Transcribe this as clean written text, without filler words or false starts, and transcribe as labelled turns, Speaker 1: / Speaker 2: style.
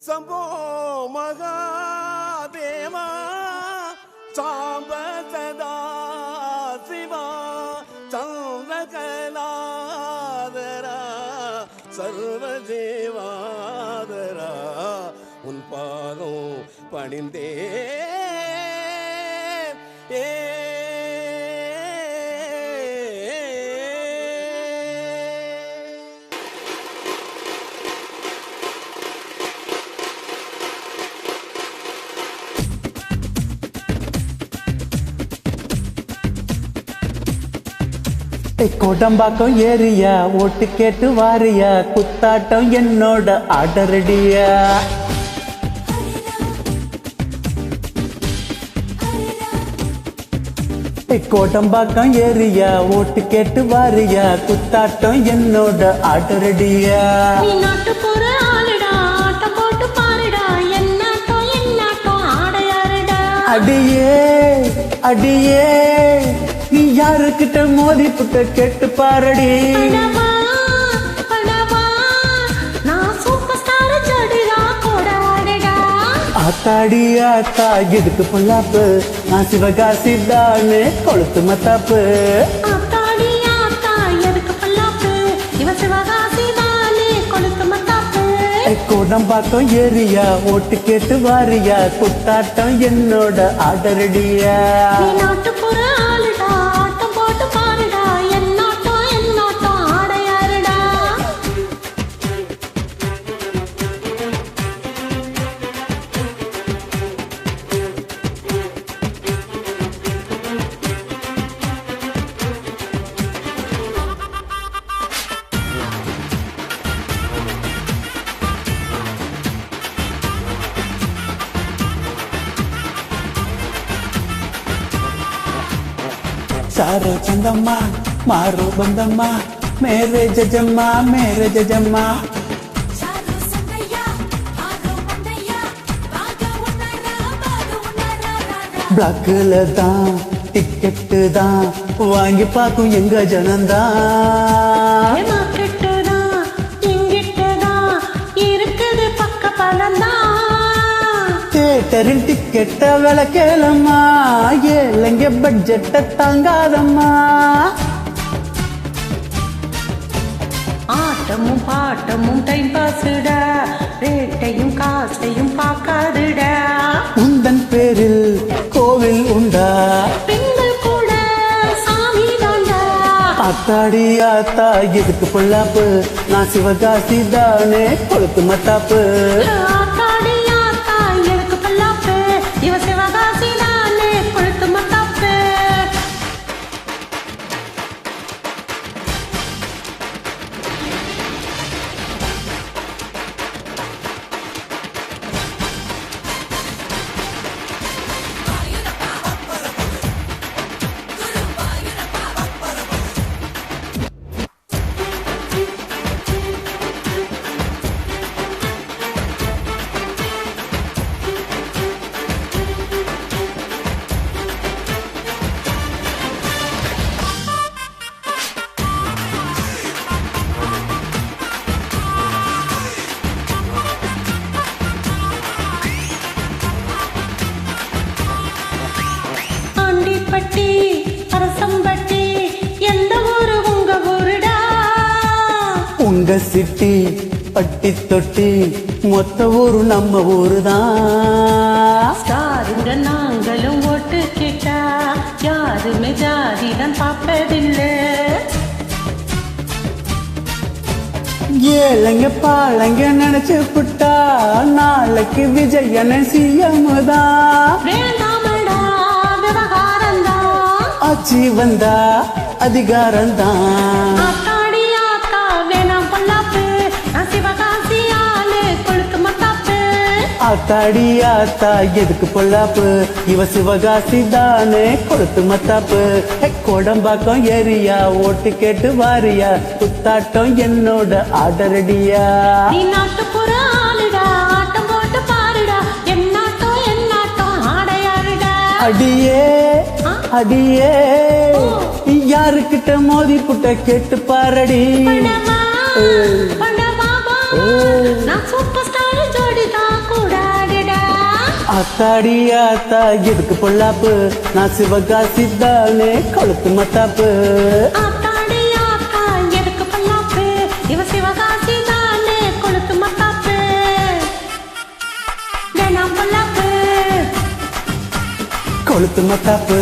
Speaker 1: சம்போ மகாதேவா சாம்ப சதா சிவா சந்திரகலாதரா சர்வஜீவாதரா உன் பாதம் பணிந்தே
Speaker 2: கோடம்பாக்கம் ஏரியா ஓட்டு கேட்டு வாரியா குத்தாட்டம் என்னோட ஆடரடியா கோடம்பாக்கம் ஏரியா ஓட்டு கேட்டு வாரியா குத்தாட்டம் என்னோட ஆடரடியா அடியே அடியே நீ யாருக்கிட்ட மோதி புட்ட கேட்டு பாரடி ஆத்தாடி ஆத்தா எதுக்கு பொல்லாப்பு நான் சிவகாசி தானே கொளுத்து மத்தாப்பு கோடம்பாக்கம் ஏரியா ஓட்டு கேட்டு வாரியா குத்தாட்டம் என்னோட ஆடரடியா सारे चंदम्मा मारो बंदम्मा मेरे जजम्मा பிளாக்ல தான் டிக்கெட்டு தான் வாங்கி பார்க்கும் எங்க ஜனந்தான் தியேட்டரின் டிக்கெட்ட விலை கேளம்மா ஏழைங்க பட்ஜெட்ட தாங்காதம்மா
Speaker 3: ஆட்டமும் பாட்டமும் டைம் பாசுடா ரேட்டையும் காசையும் பார்க்காதுடா
Speaker 2: உந்தன் பேரில் கோவில் உண்டா
Speaker 3: பெண்கள் கூட சாமி தாண்டா
Speaker 2: ஆத்தாடி ஆத்தா எதுக்கு பொல்லாப்பு நான் சிவகாசி தானே கொளுத்து மத்தாப்பு உங்க சிட்டி பட்டி தொட்டி மொத்த ஊரு நம்ம ஊருதான்
Speaker 3: நாங்களும் ஓட்டு கேட்டா யாருமே ஜாதிதான் பார்ப்பதில்லை
Speaker 2: ஏழைங்க பாழைங்க நினைச்சு புட்டா நாளைக்கு விஜயன சிஎம் தான்
Speaker 3: வேண்டாமடா விவகாரம்தான்
Speaker 2: ஆட்சி வந்தா அதிகாரம் தான் ஆத்தாடி ஆத்தா எதுக்கு பொல்லாப்பு இவ சிவகாசி தானே கொளுத்து மத்தாப்பு கோடம்பாக்கம் ஏரியா ஓட்டு கேட்டு வாரியா குத்தாட்டம் என்னோட ஆடரடியா
Speaker 3: நீ நாட்டுப்புற ஆளுடா ஆட்டம் போட்டு பாருடா என்னாட்டம் ஆடையாருடா
Speaker 2: அடியே அடியே யாருக்கிட்ட மோதி புட்ட கேட்டு பாரடி
Speaker 3: நான் சூப்பர் ஸ்டார் ஜோடிதான்
Speaker 2: அத்தாடி ஆத்தா எதுக்கு பொல்லாப்பு நான் சிவகாசி தானே கொளுத்து மத்தாப்பு
Speaker 3: ஆத்தாடி ஆத்தா எதுக்கு பல்லாப்பு இவ சிவகாசி தானே கொளுத்து மத்தாப்பு வேணாம் பல்லாப்பு
Speaker 2: கொளுத்து மத்தாப்பு